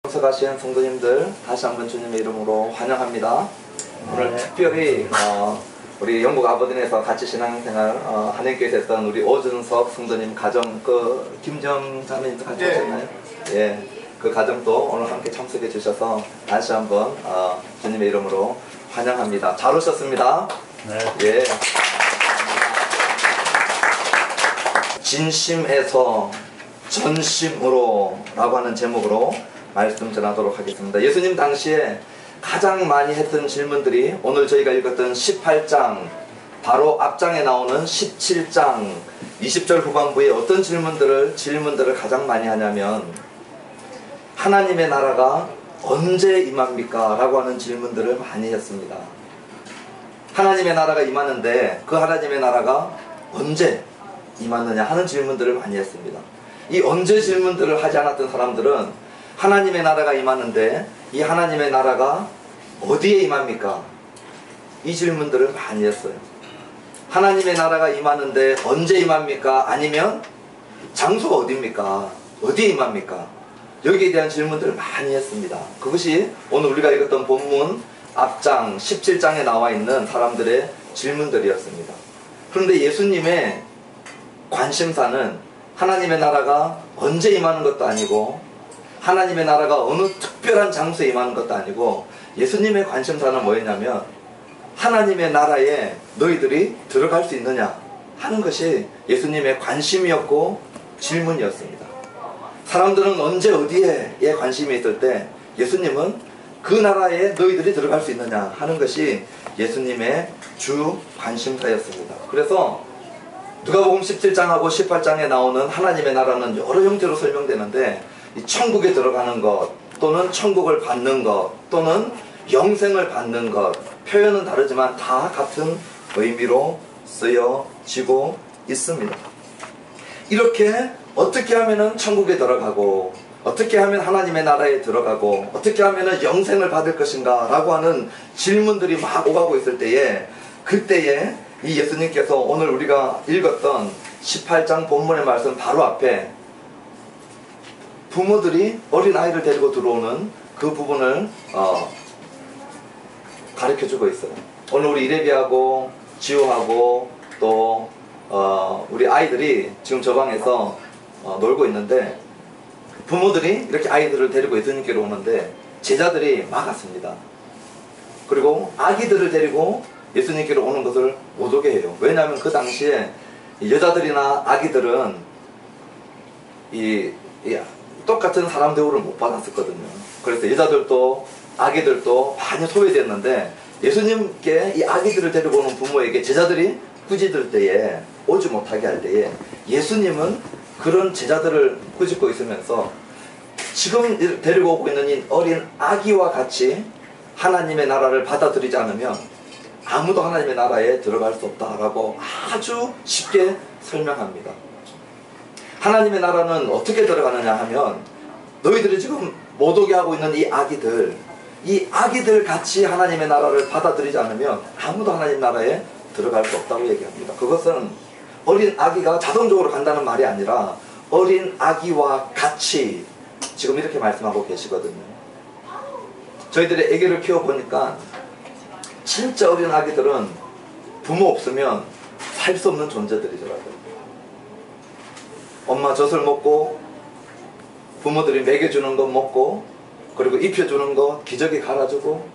참석하신 성도님들 다시 한번 주님의 이름으로 환영합니다. 오늘 특별히 우리 영국 아버딘에서 같이 신앙생활 한인교회에서 했던 우리 오준석 성도님 가정 김정 자매님도 같이 오셨나요? 예, 그 가정도 오늘 함께 참석해 주셔서 다시 한번 주님의 이름으로 환영합니다. 잘 오셨습니다. 네. 예. 진심에서 전심으로 라고 하는 제목으로 말씀 전하도록 하겠습니다. 예수님 당시에 가장 많이 했던 질문들이 오늘 저희가 읽었던 18장 바로 앞장에 나오는 17장 20절 후반부에 어떤 질문들을 가장 많이 하냐면 하나님의 나라가 언제 임합니까? 라고 하는 질문들을 많이 했습니다. 하나님의 나라가 임하는데 그 하나님의 나라가 언제 임하느냐 하는 질문들을 많이 했습니다. 이 언제 질문들을 하지 않았던 사람들은 하나님의 나라가 임하는데 이 하나님의 나라가 어디에 임합니까? 이 질문들을 많이 했어요. 하나님의 나라가 임하는데 언제 임합니까? 아니면 장소가 어디입니까? 어디에 임합니까? 여기에 대한 질문들을 많이 했습니다. 그것이 오늘 우리가 읽었던 본문 앞장 17장에 나와 있는 사람들의 질문들이었습니다. 그런데 예수님의 관심사는 하나님의 나라가 언제 임하는 것도 아니고 하나님의 나라가 어느 특별한 장소에 임하는 것도 아니고 예수님의 관심사는 뭐였냐면 하나님의 나라에 너희들이 들어갈 수 있느냐 하는 것이 예수님의 관심이었고 질문이었습니다. 사람들은 언제 어디에 관심이 있을 때 예수님은 그 나라에 너희들이 들어갈 수 있느냐 하는 것이 예수님의 주 관심사였습니다. 그래서 누가복음 17장하고 18장에 나오는 하나님의 나라는 여러 형태로 설명되는데 이 천국에 들어가는 것 또는 천국을 받는 것 또는 영생을 받는 것 표현은 다르지만 다 같은 의미로 쓰여지고 있습니다. 이렇게 어떻게 하면은 천국에 들어가고 어떻게 하면 하나님의 나라에 들어가고 어떻게 하면은 영생을 받을 것인가 라고 하는 질문들이 막 오가고 있을 때에 그때에 이 예수님께서 오늘 우리가 읽었던 18장 본문의 말씀 바로 앞에 부모들이 어린아이를 데리고 들어오는 그 부분을 가르쳐주고 있어요. 오늘 우리 이래비하고 지호하고 또 우리 아이들이 지금 저 방에서 놀고 있는데 부모들이 이렇게 아이들을 데리고 예수님께로 오는데 제자들이 막았습니다. 그리고 아기들을 데리고 예수님께로 오는 것을 못 오게 해요. 왜냐하면 그 당시에 여자들이나 아기들은 똑같은 사람 대우를 못 받았었거든요. 그래서 여자들도 아기들도 많이 소외됐는데 예수님께 이 아기들을 데리고 오는 부모에게 제자들이 꾸짖을 때에 오지 못하게 할 때에 예수님은 그런 제자들을 꾸짖고 있으면서 지금 데리고 오고 있는 이 어린 아기와 같이 하나님의 나라를 받아들이지 않으면 아무도 하나님의 나라에 들어갈 수 없다라고 아주 쉽게 설명합니다. 하나님의 나라는 어떻게 들어가느냐 하면 너희들이 지금 못 오게 하고 있는 이 아기들 같이 하나님의 나라를 받아들이지 않으면 아무도 하나님 나라에 들어갈 수 없다고 얘기합니다. 그것은 어린 아기가 자동적으로 간다는 말이 아니라 어린 아기와 같이 지금 이렇게 말씀하고 계시거든요. 저희들의 아기를 키워보니까 진짜 어린 아기들은 부모 없으면 살 수 없는 존재들이더라고요. 엄마 젖을 먹고 부모들이 먹여주는 것 먹고 그리고 입혀주는 것 기저귀 갈아주고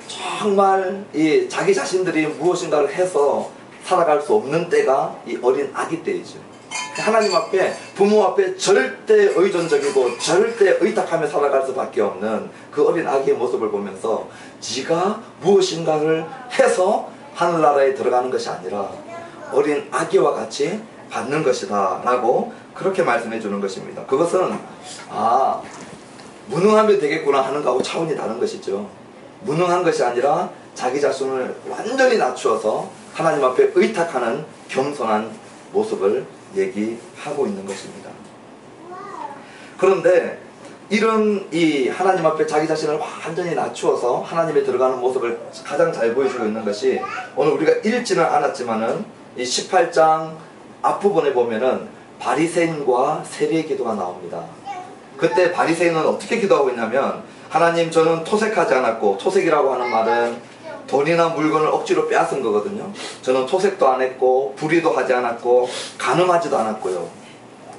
정말 이 자기 자신들이 무엇인가를 해서 살아갈 수 없는 때가 이 어린 아기 때이죠. 하나님 앞에 부모 앞에 절대 의존적이고 절대 의탁하며 살아갈 수밖에 없는 그 어린 아기의 모습을 보면서 네가 무엇인가를 해서 하늘나라에 들어가는 것이 아니라 어린 아기와 같이 받는 것이다 라고 그렇게 말씀해 주는 것입니다. 그것은 무능하면 되겠구나 하는 것하고 차원이 다른 것이죠. 무능한 것이 아니라 자기 자신을 완전히 낮추어서 하나님 앞에 의탁하는 겸손한 모습을 얘기하고 있는 것입니다. 그런데 이런 이 하나님 앞에 자기 자신을 완전히 낮추어서 하나님에 들어가는 모습을 가장 잘 보여주고 있는 것이 오늘 우리가 읽지는 않았지만은 이 18장 앞부분에 보면은 바리새인과 세리의 기도가 나옵니다. 그때 바리새인은 어떻게 기도하고 있냐면, 하나님, 저는 토색하지 않았고, 토색이라고 하는 말은 돈이나 물건을 억지로 빼앗은 거거든요. 저는 토색도 안 했고 불의도 하지 않았고 간음하지도 않았고요.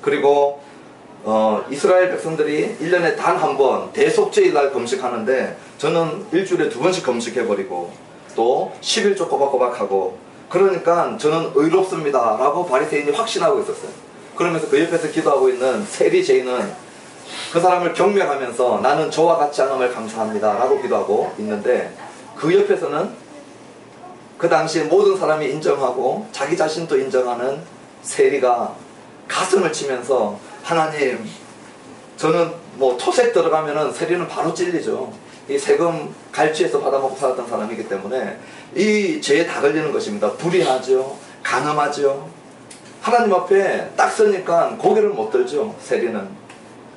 그리고 이스라엘 백성들이 1년에 단 한 번 대속죄의 날 금식하는데 저는 일주일에 2번씩 금식해버리고 또 11조 꼬박꼬박하고, 그러니까 저는 의롭습니다 라고 바리새인이 확신하고 있었어요. 그러면서 그 옆에서 기도하고 있는 세리제인은 그 사람을 경멸하면서 나는 저와 같지 않음을 감사합니다 라고 기도하고 있는데, 그 옆에서는 그 당시에 모든 사람이 인정하고 자기 자신도 인정하는 세리가 가슴을 치면서, 하나님, 저는 뭐 토색 들어가면은 세리는 바로 찔리죠. 이 세금 갈취해서 받아먹고 살았던 사람이기 때문에 이 죄에 다 걸리는 것입니다. 불의하죠, 간음하죠. 하나님 앞에 딱 서니까 고개를 못 들죠, 세리는.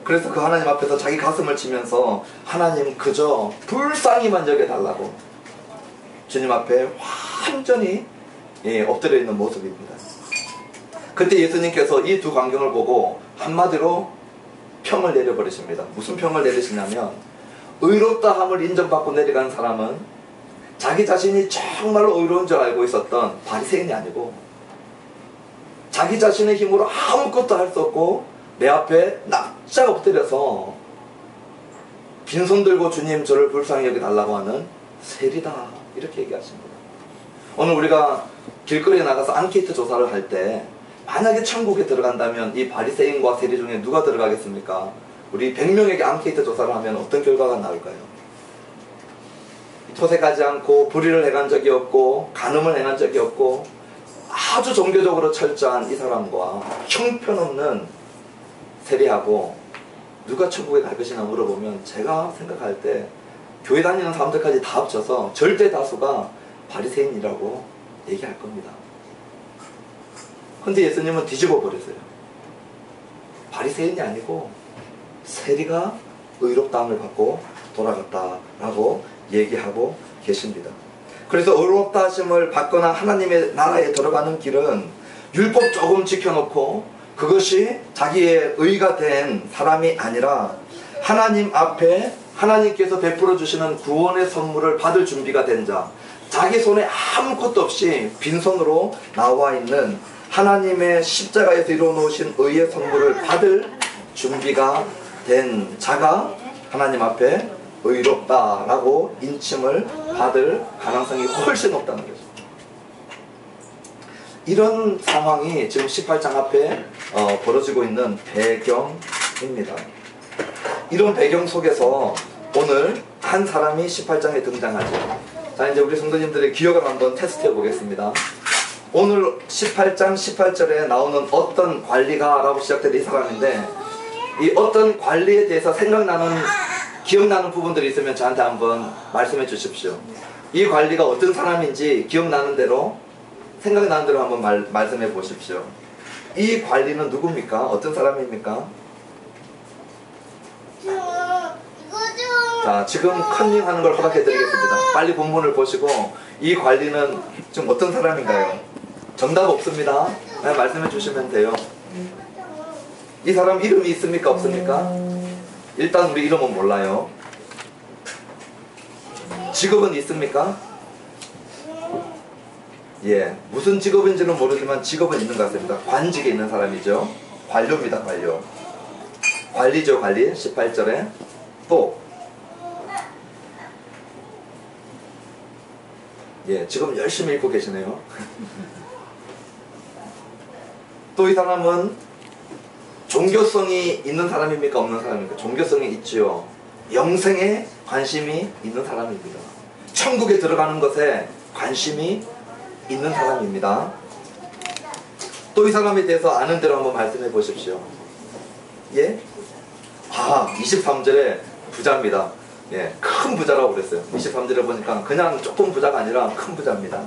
그래서 그 하나님 앞에서 자기 가슴을 치면서 하나님, 그저 불쌍히만 여겨달라고 주님 앞에 완전히 엎드려 있는 모습입니다. 그때 예수님께서 이 두 광경을 보고 한마디로 평을 내려버리십니다. 무슨 평을 내리시냐면, 의롭다 함을 인정받고 내려간 사람은 자기 자신이 정말로 의로운 줄 알고 있었던 바리새인이 아니고, 자기 자신의 힘으로 아무것도 할 수 없고 내 앞에 납작 엎드려서 빈손 들고 주님 저를 불쌍히 여겨달라고 하는 세리다, 이렇게 얘기하십니다. 오늘 우리가 길거리에 나가서 앙케이트 조사를 할 때 만약에 천국에 들어간다면 이 바리새인과 세리 중에 누가 들어가겠습니까? 우리 100명에게 앙케이트 조사를 하면 어떤 결과가 나올까요? 토색하지 않고 불의를 행한 적이 없고 간음을 행한 적이 없고 아주 종교적으로 철저한 이 사람과 형편없는 세리하고 누가 천국에 갈 것이냐 물어보면, 제가 생각할 때 교회 다니는 사람들까지 다 합쳐서 절대 다수가 바리새인이라고 얘기할 겁니다. 근데 예수님은 뒤집어 버렸어요. 바리새인이 아니고 세리가 의롭다함을 받고 돌아갔다라고 얘기하고 계십니다. 그래서 의롭다 하심을 받거나 하나님의 나라에 들어가는 길은 율법 조금 지켜놓고 그것이 자기의 의가 된 사람이 아니라, 하나님 앞에 하나님께서 베풀어 주시는 구원의 선물을 받을 준비가 된 자, 자기 손에 아무것도 없이 빈손으로 나와 있는 하나님의 십자가에서 이루어 놓으신 의의 선물을 받을 준비가 된 자가 하나님 앞에 의롭다라고 인칭을 받을 가능성이 훨씬 높다는 거죠. 이런 상황이 지금 18장 앞에 벌어지고 있는 배경입니다. 이런 배경 속에서 오늘 한 사람이 18장에 등장하죠. 자, 이제 우리 성도님들의 기억을 한번 테스트해 보겠습니다. 오늘 18장 18절에 나오는 어떤 관리가 라고 시작된 이 사람인데, 이 어떤 관리에 대해서 생각나는, 기억나는 부분들이 있으면 저한테 한번 말씀해 주십시오. 이 관리가 어떤 사람인지 기억나는 대로, 생각나는 대로 한번 말씀해 보십시오. 이 관리는 누굽니까? 어떤 사람입니까? 자, 지금 컨닝하는 걸 허락해 드리겠습니다. 빨리 본문을 보시고 이 관리는 지금 어떤 사람인가요? 정답 없습니다. 네, 말씀해 주시면 돼요. 이 사람 이름이 있습니까? 없습니까? 일단 우리 이름은 몰라요. 직업은 있습니까? 예, 무슨 직업인지는 모르지만 직업은 있는 것 같습니다. 관직에 있는 사람이죠. 관료입니다. 관료. 관리죠. 관리. 18절에 또, 예, 지금 열심히 읽고 계시네요. 또 이 사람은 종교성이 있는 사람입니까? 없는 사람입니까? 종교성이 있지요. 영생에 관심이 있는 사람입니다. 천국에 들어가는 것에 관심이 있는 사람입니다. 또 이 사람에 대해서 아는 대로 한번 말씀해 보십시오. 예? 23절에 부자입니다. 예, 큰 부자라고 그랬어요. 23절에 보니까 그냥 조금 부자가 아니라 큰 부자입니다.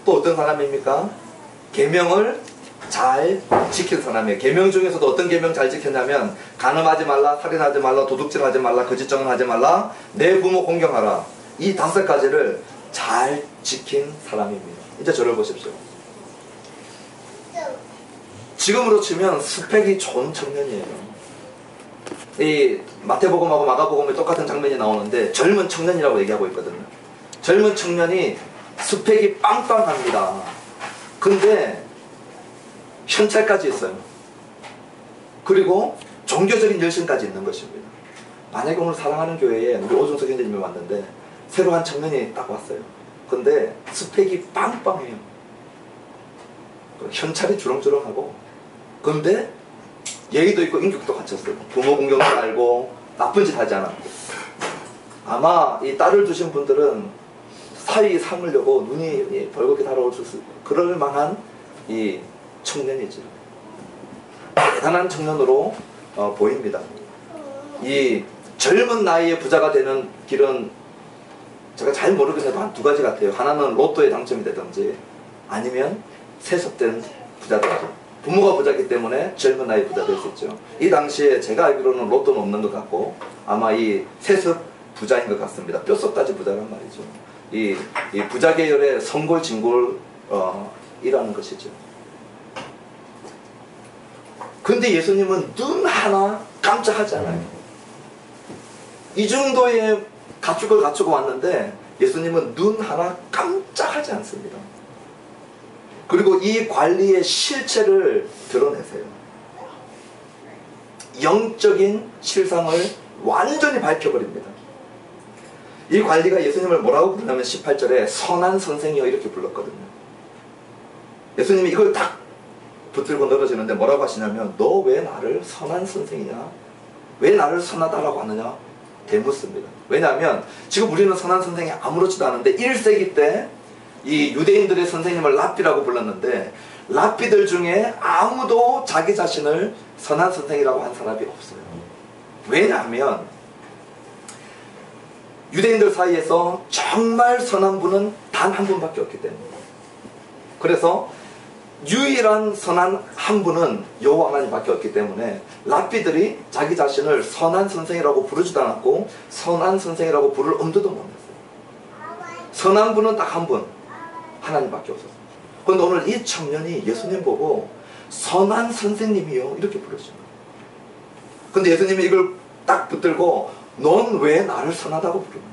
또 어떤 사람입니까? 계명을 잘 지킨 사람이에요. 계명 중에서도 어떤 계명 잘 지켰냐면, 간음하지 말라, 살인하지 말라, 도둑질하지 말라, 거짓증언하지 말라, 내 부모 공경하라. 이 5가지를 잘 지킨 사람입니다. 이제 저를 보십시오. 지금으로 치면 스펙이 좋은 청년이에요. 이 마태복음하고 마가복음에 똑같은 장면이 나오는데 젊은 청년이라고 얘기하고 있거든요. 젊은 청년이 스펙이 빵빵합니다. 근데 현찰까지 있어요. 그리고 종교적인 열심까지 있는 것입니다. 만약에 오늘 사랑하는 교회에 우리 오준석 형제님이 왔는데 새로 한 청년이 딱 왔어요. 근데 스펙이 빵빵해요. 현찰이 주렁주렁하고, 근데 예의도 있고 인격도 갖췄어요. 부모 공경도 알고 나쁜 짓 하지 않았고. 아마 이 딸을 두신 분들은 사위 삼으려고 눈이 벌겋게 달아올 수 있을 그럴 만한 이 청년이죠. 대단한 청년으로 보입니다. 이 젊은 나이에 부자가 되는 길은 제가 잘 모르겠는데 한 두 가지 같아요. 하나는 로또에 당첨이 되든지, 아니면 세습된 부자든지. 부모가 부자이기 때문에 젊은 나이에 부자 될 수 있죠. 이 당시에 제가 알기로는 로또는 없는 것 같고 아마 이 세습 부자인 것 같습니다. 뼛속까지 부자란 말이죠. 이 부자 계열의 성골 진골이라는 것이죠. 근데 예수님은 눈 하나 깜짝하지 않아요. 이 정도의 가축을 갖추고 왔는데 예수님은 눈 하나 깜짝하지 않습니다. 그리고 이 관리의 실체를 드러내세요. 영적인 실상을 완전히 밝혀버립니다. 이 관리가 예수님을 뭐라고 부르냐면 18절에 선한 선생이여 이렇게 불렀거든요. 예수님이 이걸 딱 붙들고 늘어지는데 뭐라고 하시냐면 너 왜 나를 선한 선생이냐? 왜 나를 선하다라고 하느냐? 대묻습니다. 왜냐하면 지금 우리는 선한 선생이 아무렇지도 않은데 1세기 때 이 유대인들의 선생님을 랍비라고 불렀는데 랍비들 중에 아무도 자기 자신을 선한 선생이라고 한 사람이 없어요. 왜냐하면 유대인들 사이에서 정말 선한 분은 단 한 분밖에 없기 때문입니다. 그래서 유일한 선한 한 분은 여호와 하나님밖에 없기 때문에 랍비들이 자기 자신을 선한 선생이라고 부르지도 않았고 선한 선생이라고 부를 엄두도 못 냈어요. 선한 분은 딱 한 분, 하나님밖에 없었어요. 그런데 오늘 이 청년이 예수님 보고 선한 선생님이요 이렇게 부르죠. 근데 예수님이 이걸 딱 붙들고 넌 왜 나를 선하다고 부르느냐?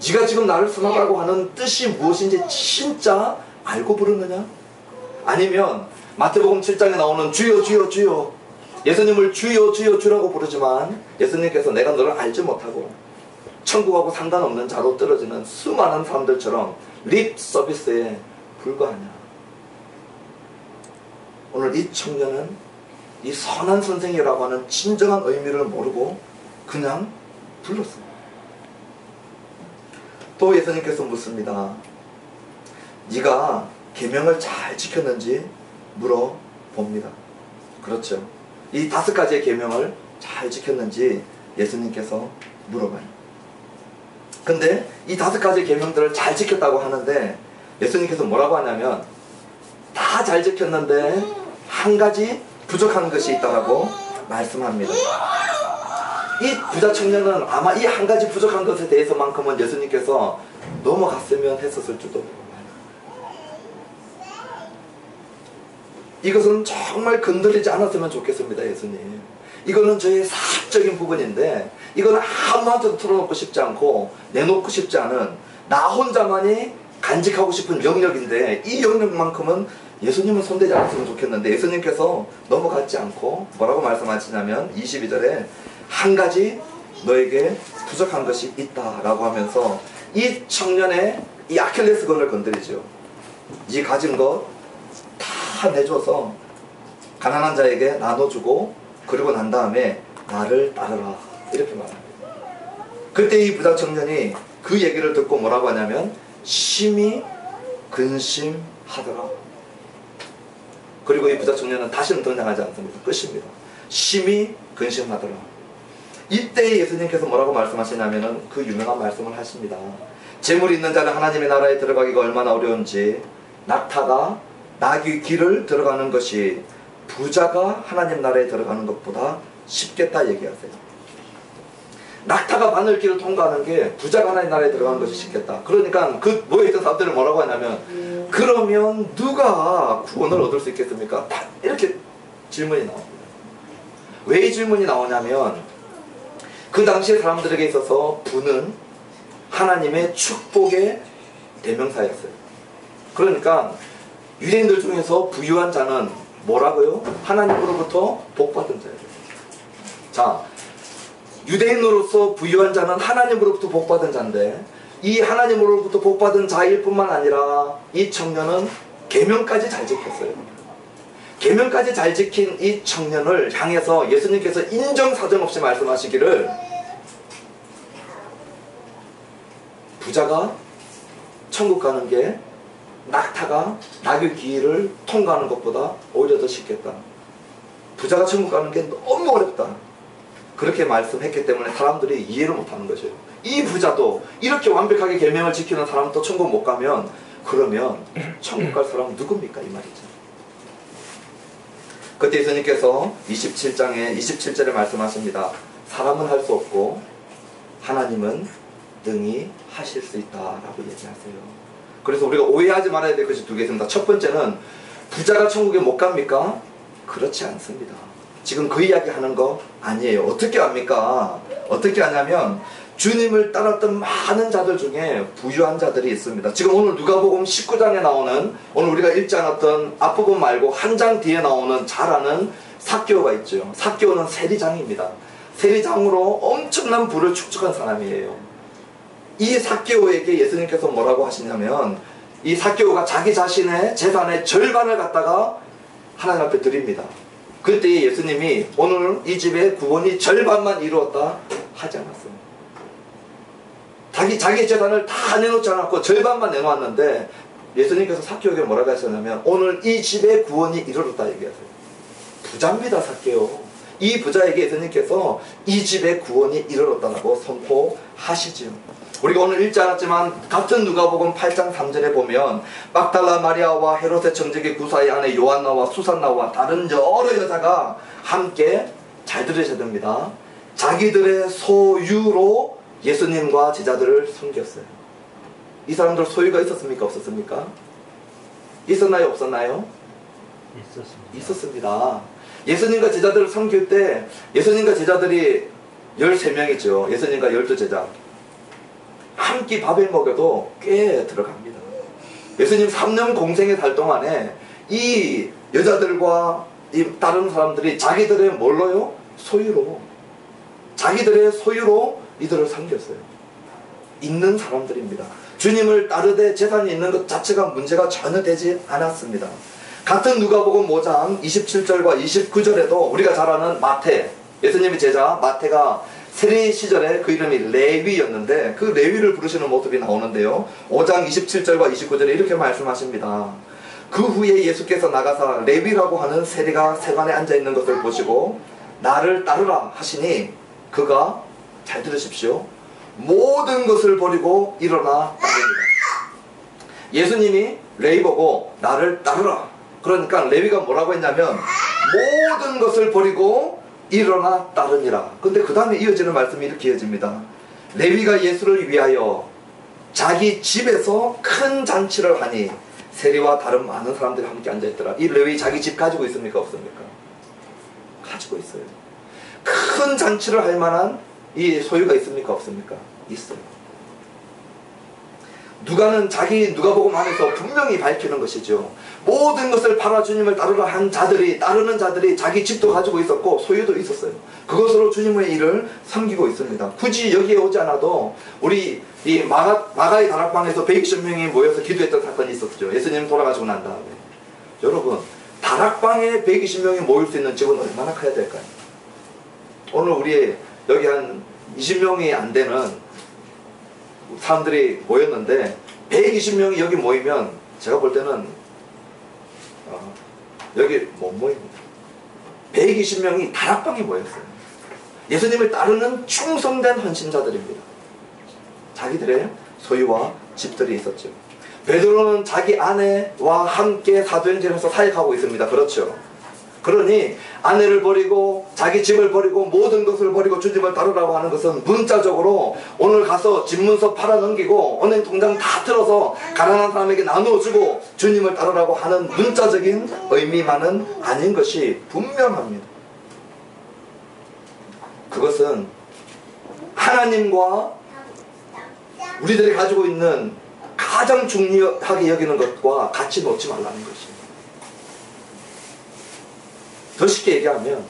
네가 지금 나를 선하다고 하는 뜻이 무엇인지 진짜 알고 부르느냐? 아니면 마태복음 7장에 나오는 주여 주여 주여, 예수님을 주여 주여 주라고 부르지만 예수님께서 내가 너를 알지 못하고 천국하고 상관없는 자로 떨어지는 수많은 사람들처럼 립 서비스에 불과하냐? 오늘 이 청년은 이 선한 선생이라고 하는 진정한 의미를 모르고 그냥 불렀어요. 또 예수님께서 묻습니다. 네가 계명을 잘 지켰는지 물어봅니다. 그렇죠. 이 5가지의 계명을 잘 지켰는지 예수님께서 물어봐요. 근데 이 5가지 계명들을 잘 지켰다고 하는데 예수님께서 뭐라고 하냐면 다 잘 지켰는데 한 가지 부족한 것이 있다고 말씀합니다. 이 부자 청년은 아마 이 한 가지 부족한 것에 대해서만큼은 예수님께서 넘어갔으면 했었을지도 몰라요. 이것은 정말 건드리지 않았으면 좋겠습니다. 예수님, 이거는 저의 사적인 부분인데 이거는 아무한테도 털어놓고 싶지 않고 내놓고 싶지 않은 나 혼자만이 간직하고 싶은 영역인데 이 영역만큼은 예수님은 손대지 않았으면 좋겠는데 예수님께서 넘어가지 않고 뭐라고 말씀하시냐면 22절에 한 가지 너에게 부족한 것이 있다라고 하면서 이 청년의 이 아킬레스건을 건드리죠. 네 가진 것 다 내줘서 가난한 자에게 나눠주고 그리고 난 다음에 나를 따르라 이렇게 말합니다. 그때 이 부자 청년이 그 얘기를 듣고 뭐라고 하냐면 심히 근심하더라. 그리고 이 부자 청년은 다시는 등장하지 않습니다. 끝입니다. 심히 근심하더라. 이때 예수님께서 뭐라고 말씀하시냐면은 그 유명한 말씀을 하십니다. 재물이 있는 자는 하나님의 나라에 들어가기가 얼마나 어려운지 낙타가 나귀 길을 들어가는 것이 부자가 하나님 나라에 들어가는 것보다 쉽겠다 얘기하세요. 낙타가 바늘길을 통과하는 게 부자가 하나님 나라에 들어가는 것이 쉽겠다. 그러니까 그 모여있던 사람들을 뭐라고 하냐면 그러면 누가 구원을 얻을 수 있겠습니까? 다 이렇게 질문이 나옵니다. 왜 이 질문이 나오냐면 그 당시에 사람들에게 있어서 부는 하나님의 축복의 대명사였어요. 그러니까 유대인들 중에서 부유한 자는 뭐라고요? 하나님으로부터 복받은 자예요. 자, 유대인으로서 부유한 자는 하나님으로부터 복받은 자인데 이 하나님으로부터 복받은 자일 뿐만 아니라 이 청년은 계명까지 잘 지켰어요. 계명까지 잘 지킨 이 청년을 향해서 예수님께서 인정사정 없이 말씀하시기를 부자가 천국 가는 게 낙타가 낙엽 길을 통과하는 것보다 오히려 더 쉽겠다. 부자가 천국 가는 게 너무 어렵다. 그렇게 말씀했기 때문에 사람들이 이해를 못하는 것이에요. 이 부자도 이렇게 완벽하게 계명을 지키는 사람도 천국 못 가면 그러면 천국 갈 사람은 누굽니까? 이 말이죠. 그때 예수님께서 27장에 27절에 말씀하십니다. 사람은 할 수 없고 하나님은 능히 하실 수 있다라고 얘기하세요. 그래서 우리가 오해하지 말아야 될 것이 두 개 있습니다. 첫 번째는 부자가 천국에 못 갑니까? 그렇지 않습니다. 지금 그 이야기 하는 거 아니에요. 어떻게 합니까? 어떻게 하냐면 주님을 따랐던 많은 자들 중에 부유한 자들이 있습니다. 지금 오늘 누가복음 19장에 나오는 오늘 우리가 읽지 않았던 앞부분 말고 한 장 뒤에 나오는 잘 아는 삭개오가 있죠. 삭개오는 세리장입니다. 세리장으로 엄청난 부를 축적한 사람이에요. 이 삭개오에게 예수님께서 뭐라고 하시냐면 이 삭개오가 자기 자신의 재산의 절반을 갖다가 하나님 앞에 드립니다. 그때 예수님이 오늘 이 집의 구원이 절반만 이루었다 하지 않았습니다. 자기 재산을 다 내놓지 않았고 절반만 내놓았는데 예수님께서 삭개오에게 뭐라고 하셨냐면 오늘 이 집의 구원이 이르렀다 얘기하세요. 부자입니다. 삭개오. 이 부자에게 예수님께서 이 집의 구원이 이르렀다고 선포하시지요. 우리가 오늘 읽지 않았지만 같은 누가복음 8장 3절에 보면 막달라 마리아와 헤롯의 청지기 구사의 아내 요한나와 수산나와 다른 여러 여자가 함께 잘 들으셔야 됩니다. 자기들의 소유로 예수님과 제자들을 섬겼어요. 이 사람들 소유가 있었습니까? 없었습니까? 있었나요? 없었나요? 있었습니다. 예수님과 제자들을 섬길 때 예수님과 제자들이 13명이죠. 예수님과 12제자 한 끼 밥을 먹여도 꽤 들어갑니다. 예수님 3년 공생에 살 동안에 이 여자들과 이 다른 사람들이 자기들의 뭘로요? 소유로 자기들의 소유로 이들을 섬겼어요. 있는 사람들입니다. 주님을 따르되 재산이 있는 것 자체가 문제가 전혀 되지 않았습니다. 같은 누가복음 5장 27절과 29절에도 우리가 잘 아는 마태, 예수님의 제자 마태가 세리 시절에 그 이름이 레위였는데 그 레위를 부르시는 모습이 나오는데요. 5장 27절과 29절에 이렇게 말씀하십니다. 그 후에 예수께서 나가사 레위라고 하는 세리가 세관에 앉아있는 것을 보시고 나를 따르라 하시니 그가 잘 들으십시오. 모든 것을 버리고 일어나 따릅니다. 예수님이 레위 보고 나를 따르라. 그러니까 레위가 뭐라고 했냐면 모든 것을 버리고 일어나 따르니라. 근데 그 다음에 이어지는 말씀이 이렇게 이어집니다. 레위가 예수를 위하여 자기 집에서 큰 잔치를 하니 세리와 다른 많은 사람들이 함께 앉아있더라. 이 레위 자기 집 가지고 있습니까? 없습니까? 가지고 있어요. 큰 잔치를 할 만한 이 소유가 있습니까? 없습니까? 있어요. 누가는 자기 누가복음 안에서 분명히 밝히는 것이죠. 모든 것을 팔아 주님을 따르라 한 자들이 따르는 자들이 자기 집도 가지고 있었고 소유도 있었어요. 그것으로 주님의 일을 섬기고 있습니다. 굳이 여기에 오지 않아도 우리 이 마가의 다락방에서 120명이 모여서 기도했던 사건이 있었죠. 예수님 돌아가시고 난 다음에. 여러분 다락방에 120명이 모일 수 있는 집은 얼마나 커야 될까요? 오늘 우리 여기 한 20명이 안 되는 사람들이 모였는데 120명이 여기 모이면 제가 볼 때는 여기 못 모입니다. 120명이 다락방에 모였어요. 예수님을 따르는 충성된 헌신자들입니다. 자기들의 소유와 집들이 있었죠. 베드로는 자기 아내와 함께 사도행전을 해서 사역하고 있습니다. 그렇죠. 그러니 아내를 버리고 자기 집을 버리고 모든 것을 버리고 주님을 따르라고 하는 것은 문자적으로 오늘 가서 집문서 팔아넘기고 은행 통장 다 틀어서 가난한 사람에게 나누어주고 주님을 따르라고 하는 문자적인 의미만은 아닌 것이 분명합니다. 그것은 하나님과 우리들이 가지고 있는 가장 중요하게 여기는 것과 같이 놓지 말라는 것입니다. 더 쉽게 얘기하면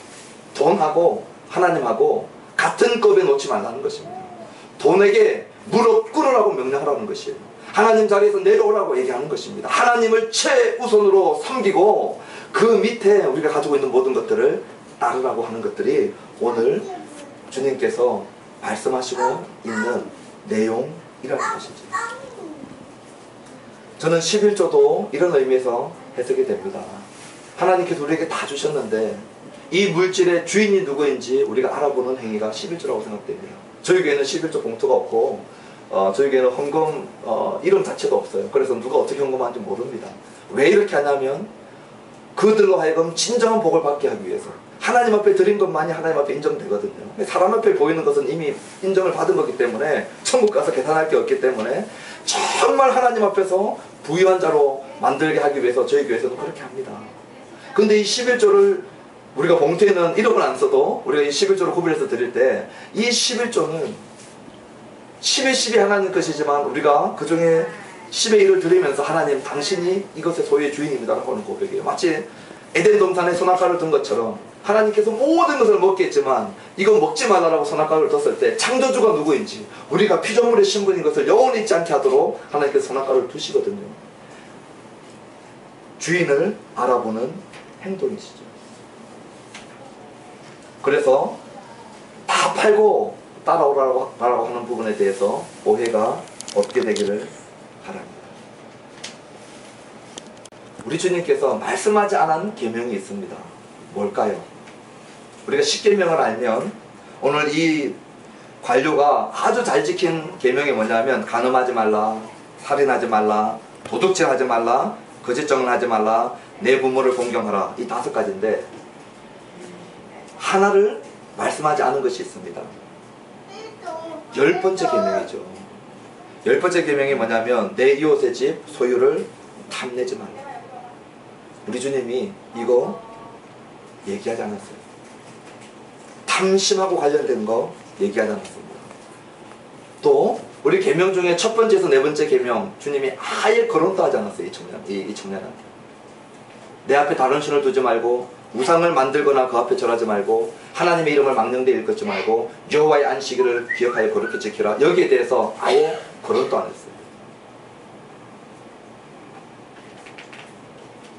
돈하고 하나님하고 같은 급에 놓지 말라는 것입니다. 돈에게 무릎 꿇으라고 명령하라는 것이에요. 하나님 자리에서 내려오라고 얘기하는 것입니다. 하나님을 최우선으로 섬기고 그 밑에 우리가 가지고 있는 모든 것들을 따르라고 하는 것들이 오늘 주님께서 말씀하시고 있는 내용이라는 것이죠. 저는 11조도 이런 의미에서 해석이 됩니다. 하나님께서 우리에게 다 주셨는데 이 물질의 주인이 누구인지 우리가 알아보는 행위가 11조라고 생각됩니다. 저희 교회는 11조 봉투가 없고 저희 교회는 헌금 이름 자체도 없어요. 그래서 누가 어떻게 헌금하는지 모릅니다. 왜 이렇게 하냐면 그들로 하여금 진정한 복을 받게 하기 위해서. 하나님 앞에 드린 것만이 하나님 앞에 인정되거든요. 사람 앞에 보이는 것은 이미 인정을 받은 거기 때문에 천국 가서 계산할 게 없기 때문에 정말 하나님 앞에서 부유한 자로 만들게 하기 위해서 저희 교회에서도 그렇게 합니다. 근데 이 11조를 우리가 봉투에는 이름을 안 써도 우리가 이 11조를 구별해서 드릴 때 이 11조는 10의 10이 하나님 것이지만 우리가 그 중에 10의 1을 드리면서 하나님 당신이 이것의 소유의 주인입니다 라고 하는 고백이에요. 마치 에덴 동산에 선악과를 둔 것처럼 하나님께서 모든 것을 먹게 했지만 이거 먹지 말라라고 선악과를 뒀을 때 창조주가 누구인지 우리가 피조물의 신분인 것을 영원히 잊지 않게 하도록 하나님께서 선악과를 두시거든요. 주인을 알아보는 행동이시죠. 그래서 다 팔고 따라오라고 하는 부분에 대해서 오해가 없게 되기를 바랍니다. 우리 주님께서 말씀하지 않은 계명이 있습니다. 뭘까요? 우리가 10계명을 알면 오늘 이 관료가 아주 잘 지킨 계명이 뭐냐면 간음하지 말라, 살인하지 말라, 도둑질하지 말라, 거짓증언하지 말라, 내 부모를 공경하라. 이 5가지인데 하나를 말씀하지 않은 것이 있습니다. 10번째 계명이죠. 10번째 계명이 뭐냐면 내 이웃의 집 소유를 탐내지 말라. 우리 주님이 이거 얘기하지 않았어요. 탐심하고 관련된 거 얘기하지 않았습니다. 또 우리 계명 중에 첫 번째에서 네 번째 계명 주님이 아예 거론도 하지 않았어요. 이 청년은 내 앞에 다른 신을 두지 말고 우상을 만들거나 그 앞에 절하지 말고 하나님의 이름을 망령되이 일컫지 말고 여호와의 안식일을 기억하여 거룩히 지키라. 여기에 대해서 아예 거론도 안 했어요.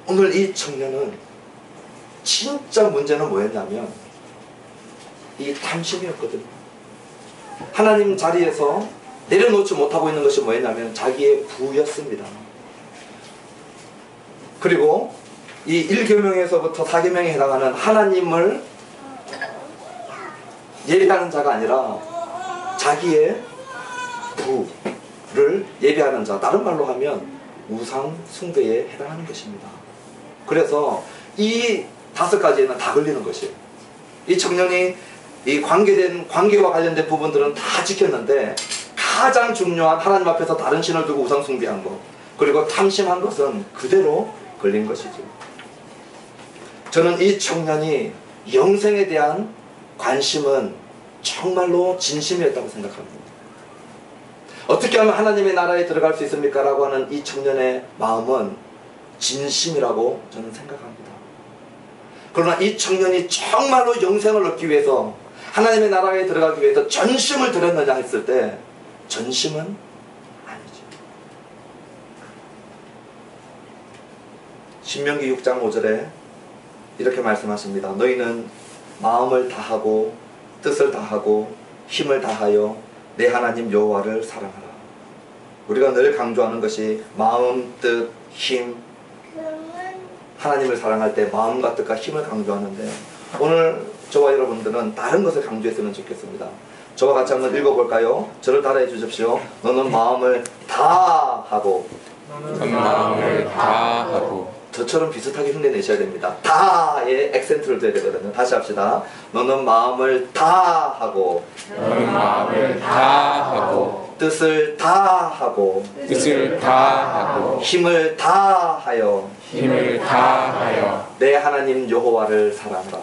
오늘 이 청년은 진짜 문제는 뭐였냐면 이 탐심이었거든요. 하나님 자리에서 내려놓지 못하고 있는 것이 뭐였냐면 자기의 부였습니다. 그리고 이 1계명에서부터 4계명에 해당하는 하나님을 예배하는 자가 아니라 자기의 부를 예배하는 자, 다른 말로 하면 우상 숭배에 해당하는 것입니다. 그래서 이 5가지에는 다 걸리는 것이에요. 이 청년이 이 관계와 관련된 부분들은 다 지켰는데 가장 중요한 하나님 앞에서 다른 신을 두고 우상 숭배한 것, 그리고 탐심한 것은 그대로 걸린 것이죠. 저는 이 청년이 영생에 대한 관심은 정말로 진심이었다고 생각합니다. 어떻게 하면 하나님의 나라에 들어갈 수 있습니까? 라고 하는 이 청년의 마음은 진심이라고 저는 생각합니다. 그러나 이 청년이 정말로 영생을 얻기 위해서 하나님의 나라에 들어가기 위해서 전심을 들였느냐 했을 때 전심은 아니죠. 신명기 6장 5절에 이렇게 말씀하십니다. 너희는 마음을 다하고 뜻을 다하고 힘을 다하여 내 하나님 여호와를 사랑하라. 우리가 늘 강조하는 것이 마음, 뜻, 힘, 하나님을 사랑할 때 마음과 뜻과 힘을 강조하는데 오늘 저와 여러분들은 다른 것을 강조했으면 좋겠습니다. 저와 같이 한번 읽어볼까요? 저를 따라해 주십시오. 너는 마음을 다하고 너는 마음을 다하고 저처럼 비슷하게 흉내내셔야 됩니다. 다에 액센트를 둬야 되거든요. 다시 합시다. 너는 마음을 다하고 너는 마음을 다하고 뜻을 다하고 뜻을 다하고 힘을 다하여 힘을 다하여 내 하나님 여호와를 사랑하라.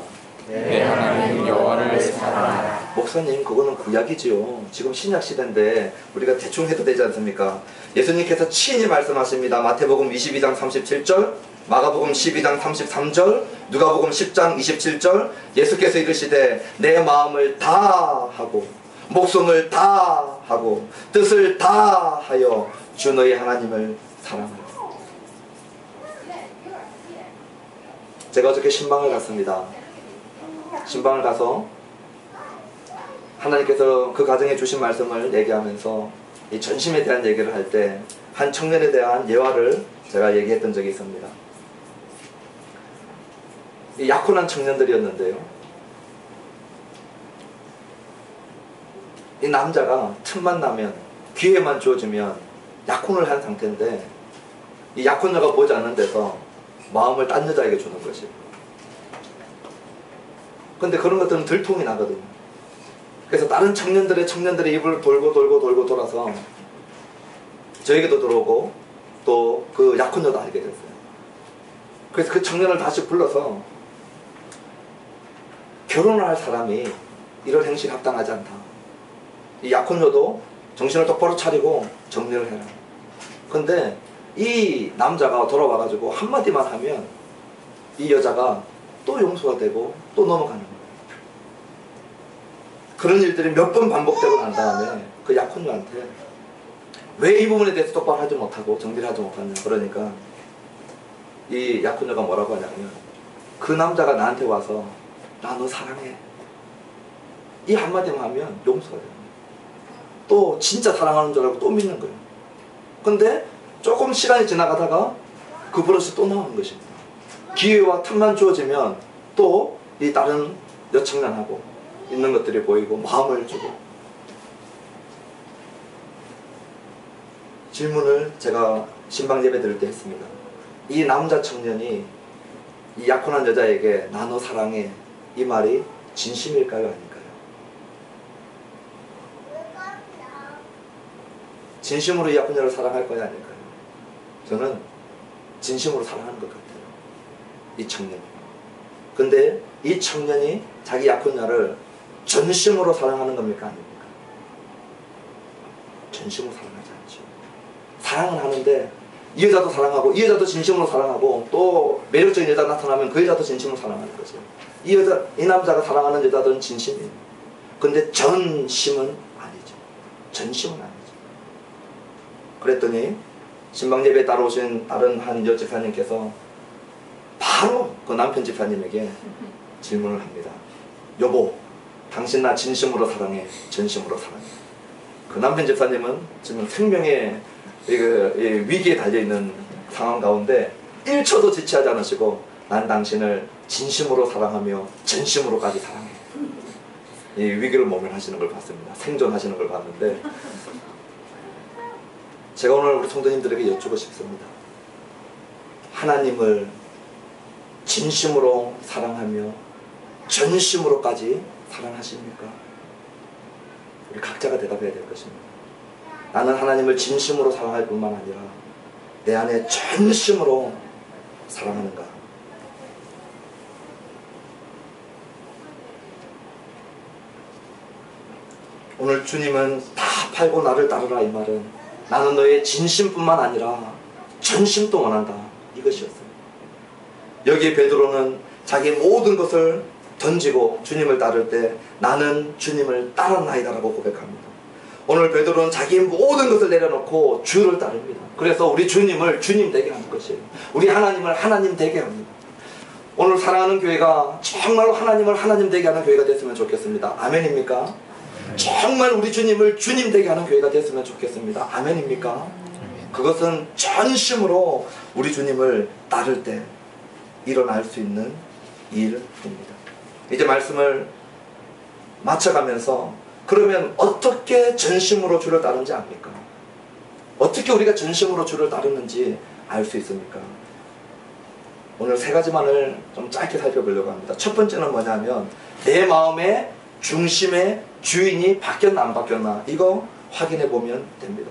내 하나님 여호와를 사랑하라. 목사님, 그거는 구약이지요. 지금 신약 시대인데 우리가 대충 해도 되지 않습니까? 예수님께서 친히 말씀하십니다. 마태복음 22장 37절, 마가복음 12장 33절, 누가복음 10장 27절. 예수께서 이르시되 내 마음을 다 하고 목숨을 다 하고 뜻을 다 하여 주 너희 하나님을 사랑하라. 제가 어저께 신방을 갔습니다. 신방을 가서 하나님께서 그 가정에 주신 말씀을 얘기하면서 이 전심에 대한 얘기를 할 때 한 청년에 대한 예화를 제가 얘기했던 적이 있습니다. 이 약혼한 청년들이었는데요, 이 남자가 틈만 나면, 기회만 주어지면 약혼을 한 상태인데 이 약혼녀가 보지 않는 데서 마음을 딴 여자에게 주는 것이에요. 근데 그런 것들은 들통이 나거든요. 그래서 다른 청년들의 입을 돌고 돌아서 저에게도 들어오고 또 그 약혼녀도 알게 됐어요. 그래서 그 청년을 다시 불러서 결혼을 할 사람이 이런 행실이 합당하지 않다. 이 약혼녀도 정신을 똑바로 차리고 정리를 해라. 근데 이 남자가 돌아와가지고 한마디만 하면 이 여자가 또 용서가 되고 또 넘어가는 거예요. 그런 일들이 몇 번 반복되고 난 다음에 그 약혼녀한테 왜 이 부분에 대해서 똑바로 하지 못하고 정리를 하지 못하냐. 그러니까 이 약혼녀가 뭐라고 하냐면, 그 남자가 나한테 와서 나 너 사랑해, 이 한마디만 하면 용서가 돼요. 또 진짜 사랑하는 줄 알고 또 믿는 거예요. 근데 조금 시간이 지나가다가 그 버릇이 또 나오는 것입니다. 기회와 틈만 주어지면 또 이 다른 여청년하고 있는 것들이 보이고 마음을 주고. 질문을 제가 신방 예배 드릴 때 했습니다. 이 남자 청년이 이 약혼한 여자에게 나 너 사랑해, 이 말이 진심일까요, 아닐까요? 진심으로 이 약혼녀를 사랑할 거야, 아닐까요? 저는 진심으로 사랑하는 것 같아요, 이 청년이. 근데 이 청년이 자기 약혼녀를 전심으로 사랑하는 겁니까, 아닙니까? 전심으로 사랑하지 않죠. 사랑은 하는데 이 여자도 사랑하고 이 여자도 진심으로 사랑하고 또 매력적인 여자가 나타나면 그 여자도 진심으로 사랑하는 거죠. 이 남자가 사랑하는 여자들은 진심이에요. 근데 전심은 아니죠. 전심은 아니죠. 그랬더니 신방 예배에 따라오신 다른 한 여집사님께서 바로 그 남편 집사님에게 질문을 합니다. 여보, 당신 나 진심으로 사랑해, 전심으로 사랑해? 그 남편 집사님은 지금 생명의 위기에 달려있는 상황 가운데 1초도 지체하지 않으시고 난 당신을 진심으로 사랑하며 전심으로까지 사랑해, 이 위기를 모면하시는 걸 봤습니다. 생존하시는 걸 봤는데, 제가 오늘 우리 성도님들에게 여쭈고 싶습니다. 하나님을 진심으로 사랑하며 전심으로까지 사랑하십니까? 우리 각자가 대답해야 될 것입니다. 나는 하나님을 진심으로 사랑할 뿐만 아니라 내 안에 전심으로 사랑하는가? 오늘 주님은 다 팔고 나를 따르라, 이 말은 나는 너의 진심뿐만 아니라 전심도 원한다, 이것이었어요. 여기에 베드로는 자기 모든 것을 던지고 주님을 따를 때 나는 주님을 따랐나이다라고 고백합니다. 오늘 베드로는 자기 모든 것을 내려놓고 주를 따릅니다. 그래서 우리 주님을 주님 되게 하는 것이에요. 우리 하나님을 하나님 되게 합니다. 오늘 사랑하는 교회가 정말로 하나님을 하나님 되게 하는 교회가 됐으면 좋겠습니다. 아멘입니까? 정말 우리 주님을 주님 되게 하는 교회가 됐으면 좋겠습니다. 아멘입니까? 그것은 전심으로 우리 주님을 따를 때 일어날 수 있는 일입니다. 이제 말씀을 마쳐가면서, 그러면 어떻게 전심으로 주를 따르는지 압니까? 어떻게 우리가 전심으로 주를 따르는지 알 수 있습니까? 오늘 세 가지만을 좀 짧게 살펴보려고 합니다. 첫 번째는 뭐냐면, 내 마음의 중심의 주인이 바뀌었나 안 바뀌었나, 이거 확인해 보면 됩니다.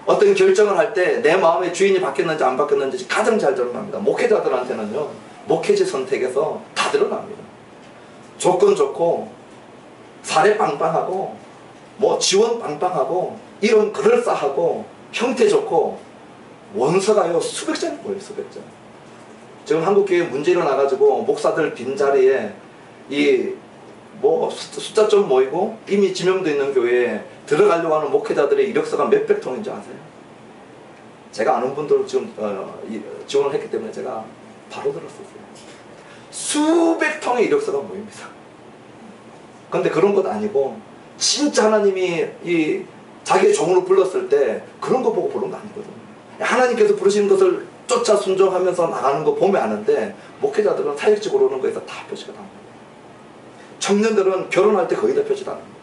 어떤 결정을 할 때 내 마음의 주인이 바뀌었는지 안 바뀌었는지 가장 잘 드러납니다. 목회자들한테는요, 목회지 선택에서 다 드러납니다. 조건 좋고 사례 빵빵하고 뭐 지원 빵빵하고 이런 그럴싸하고 형태 좋고 원서가요 수백 장이 보여요. 수백 장. 지금 한국교회 문제 일어나가지고 목사들 빈자리에 이 뭐 숫자 좀 모이고 이미 지명도 있는 교회에 들어가려고 하는 목회자들의 이력서가 몇백 통인지 아세요? 제가 아는 분들 지금 지원을 했기 때문에 제가 바로 들었었어요. 수백 통의 이력서가 모입니다. 근데 그런 것 아니고 진짜 하나님이 이 자기의 종으로 불렀을 때 그런 거 보고 부른 거 아니거든요. 하나님께서 부르시는 것을 쫓아 순종하면서 나가는 거 보면 아는데 목회자들은 사역직으로 오는 거에서 다 표시가 나옵니다. 청년들은 결혼할 때 거의 다 표시가 납니다.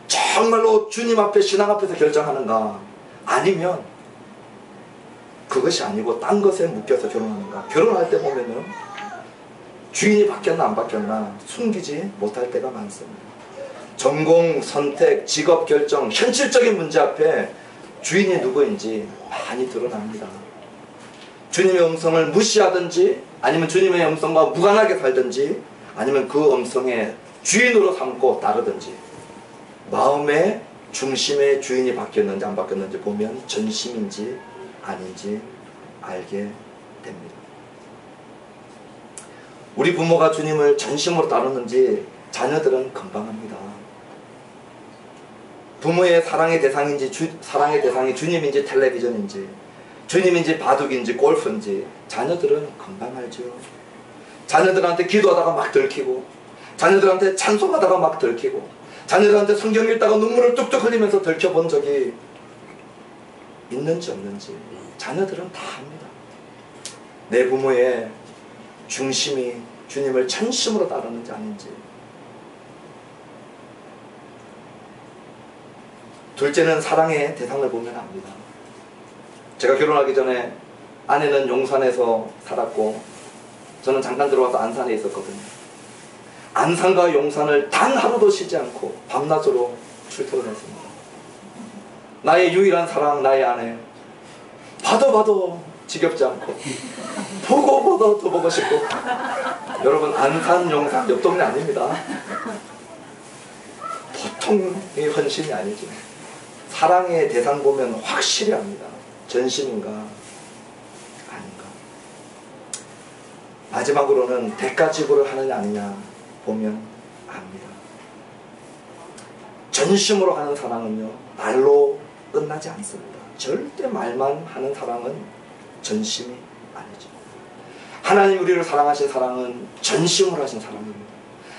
정말로 주님 앞에 신앙 앞에서 결정하는가 아니면 그것이 아니고 딴 것에 묶여서 결혼하는가. 결혼할 때 보면은 주인이 바뀌었나 안 바뀌었나 숨기지 못할 때가 많습니다. 전공, 선택, 직업 결정, 현실적인 문제 앞에 주인이 누구인지 많이 드러납니다. 주님의 음성을 무시하든지 아니면 주님의 음성과 무관하게 살든지 아니면 그 음성에 주인으로 삼고 따르든지 마음의 중심의 주인이 바뀌었는지 안 바뀌었는지 보면 전심인지 아닌지 알게 됩니다. 우리 부모가 주님을 전심으로 따르는지 자녀들은 금방 합니다. 부모의 사랑의 대상인지 사랑의 대상이 주님인지 텔레비전인지 주님인지 바둑인지 골프인지 자녀들은 금방 알죠. 자녀들한테 기도하다가 막 들키고 자녀들한테 찬송하다가 막 들키고 자녀들한테 성경 읽다가 눈물을 뚝뚝 흘리면서 들켜본 적이 있는지 없는지 자녀들은 다 합니다. 내 부모의 중심이 주님을 전심으로 따르는지 아닌지. 둘째는 사랑의 대상을 보면 압니다. 제가 결혼하기 전에 아내는 용산에서 살았고 저는 잠깐 들어와서 안산에 있었거든요. 안산과 용산을 단 하루도 쉬지 않고 밤낮으로 출퇴근했습니다. 나의 유일한 사랑 나의 아내. 봐도 지겹지 않고 보고 더 보고 싶고. 여러분 안산 용산 옆 동네 아닙니다. 보통의 헌신이 아니죠. 사랑의 대상 보면 확실히 압니다. 전심인가 아닌가. 마지막으로는 대가 지불을 하느냐 아니냐 보면 압니다. 전심으로 하는 사랑은요 말로 끝나지 않습니다. 절대 말만 하는 사랑은 전심이 아니죠. 하나님 우리를 사랑하신 사랑은 전심으로 하신 사랑입니다.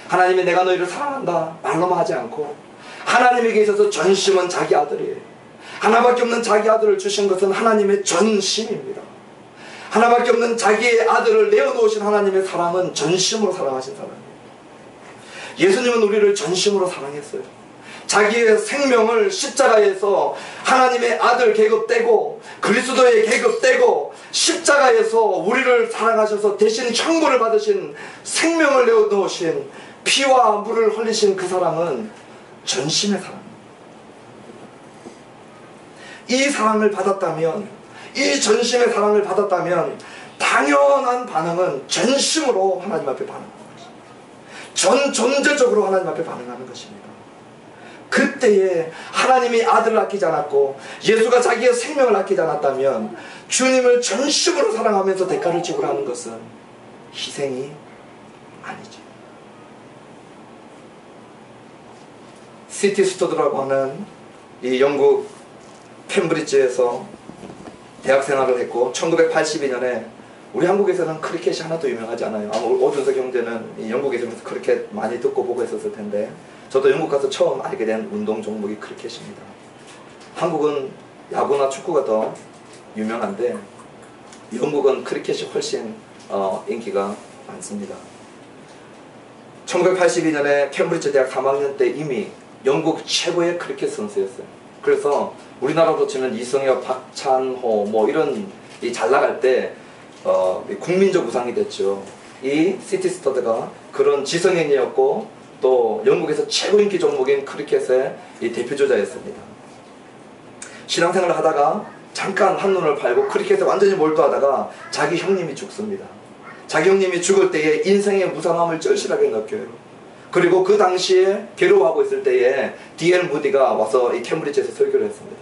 하나님이 내가 너희를 사랑한다 말로만 하지 않고 하나님에게 있어서 전심은 자기 아들이에요. 하나밖에 없는 자기 아들을 주신 것은 하나님의 전심입니다. 하나밖에 없는 자기의 아들을 내어놓으신 하나님의 사랑은 전심으로 사랑하신 사랑입니다. 예수님은 우리를 전심으로 사랑했어요. 자기의 생명을 십자가에서 하나님의 아들 계급되고 그리스도의 계급되고 십자가에서 우리를 사랑하셔서 대신 형벌을 받으신 생명을 내어놓으신 피와 물을 흘리신 그 사랑은 전심의 사랑입니다. 이 사랑을 받았다면 이 전심의 사랑을 받았다면 당연한 반응은 전심으로 하나님 앞에 반응하는 것입니다. 전 존재적으로 하나님 앞에 반응하는 것입니다. 그때에 하나님이 아들을 아끼지 않았고 예수가 자기의 생명을 아끼지 않았다면 주님을 전심으로 사랑하면서 대가를 지불하는 것은 희생이 아니죠. 시티 스터드라고 하는 이 영국 캠브리지에서 대학 생활을 했고 1982년에 우리 한국에서는 크리켓이 하나도 유명하지 않아요. 아마 오준석 형제는 이 영국에서 크리켓 많이 듣고 보고 했었을 텐데 저도 영국 가서 처음 알게 된 운동 종목이 크리켓입니다. 한국은 야구나 축구가 더 유명한데 영국은 크리켓이 훨씬 인기가 많습니다. 1982년에 캠브리지 대학 3학년 때 이미 영국 최고의 크리켓 선수였어요. 그래서 우리나라로 치면 이승엽, 박찬호 뭐 이런 잘 나갈 때 국민적 우상이 됐죠. 이 시티 스터드가 그런 지성인이었고 또 영국에서 최고 인기 종목인 크리켓의 이 대표주자였습니다. 신앙생활을 하다가 잠깐 한눈을 팔고 크리켓에 완전히 몰두하다가 자기 형님이 죽습니다. 자기 형님이 죽을 때에 인생의 무상함을 절실하게 느껴요. 그리고 그 당시에 괴로워하고 있을 때에 D.L. 무디가 와서 이 캠브리지에서 설교를 했습니다.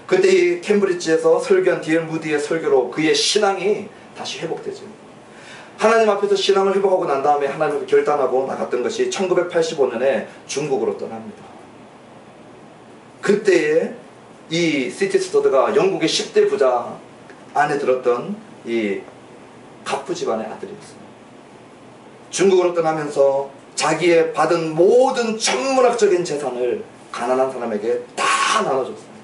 그때 이 캠브리지에서 설교한 D.L. 무디의 설교로 그의 신앙이 다시 회복되죠. 하나님 앞에서 신앙을 회복하고 난 다음에 하나님 앞에 결단하고 나갔던 것이 1985년에 중국으로 떠납니다. 그때에 이 C.T. 스터드가 영국의 10대 부자 안에 들었던 이 갑부 집안의 아들이었습니다. 중국으로 떠나면서 자기의 받은 모든 천문학적인 재산을 가난한 사람에게 다 나눠줬습니다.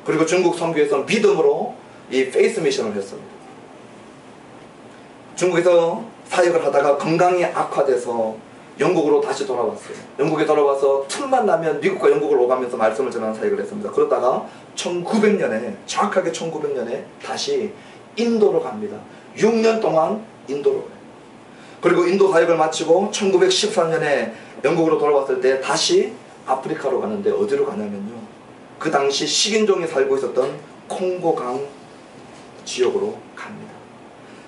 그리고 중국 선교에서 믿음으로 이 페이스 미션을 했습니다. 중국에서 사역을 하다가 건강이 악화돼서 영국으로 다시 돌아왔어요. 영국에 돌아와서 틈만 나면 미국과 영국을 오가면서 말씀을 전하는 사역을 했습니다. 그러다가 1900년에 정확하게 1900년에 다시 인도로 갑니다. 6년 동안 인도로 가요. 그리고 인도 사역을 마치고 1913년에 영국으로 돌아왔을 때 다시 아프리카로 가는데 어디로 가냐면요, 그 당시 식인종이 살고 있었던 콩고강 지역으로 갑니다.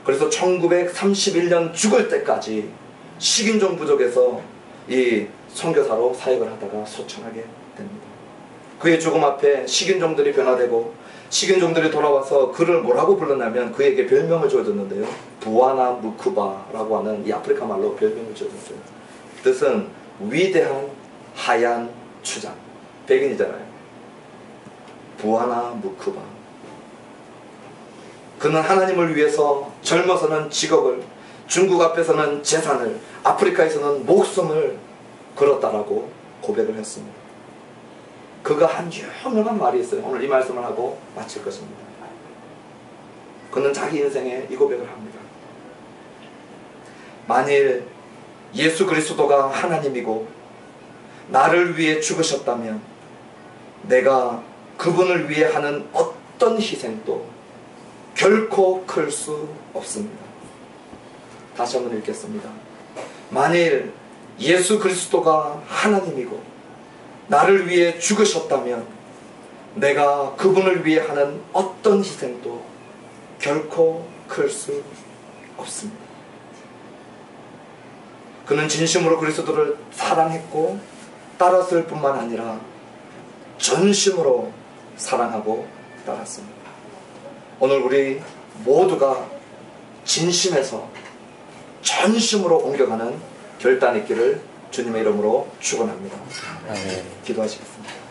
그래서 1931년 죽을 때까지 식인종 부족에서 이 선교사로 사역을 하다가 소천하게 됩니다. 그의 죽음 앞에 식인종들이 변화되고 식인종들이 돌아와서 그를 뭐라고 불렀냐면 그에게 별명을 지어줬는데요, 부아나 무쿠바라고 하는 이 아프리카 말로 별명을 지어줬어요. 뜻은 위대한 하얀 추장, 백인이잖아요. 부아나 무쿠바. 그는 하나님을 위해서 젊어서는 직업을, 중국 앞에서는 재산을, 아프리카에서는 목숨을 걸었다라고 고백을 했습니다. 그가 한 유명한 말이 있어요. 오늘 이 말씀을 하고 마칠 것입니다. 그는 자기 인생에 이 고백을 합니다. 만일 예수 그리스도가 하나님이고 나를 위해 죽으셨다면 내가 그분을 위해 하는 어떤 희생도 결코 클 수 없습니다. 다시 한번 읽겠습니다. 만일 예수 그리스도가 하나님이고 나를 위해 죽으셨다면 내가 그분을 위해 하는 어떤 희생도 결코 클 수 없습니다. 그는 진심으로 그리스도를 사랑했고 따랐을 뿐만 아니라 전심으로 사랑하고 따랐습니다. 오늘 우리 모두가 진심에서 전심으로 옮겨가는 결단 있기를 주님의 이름으로 축원합니다. 아멘. 기도하시겠습니다.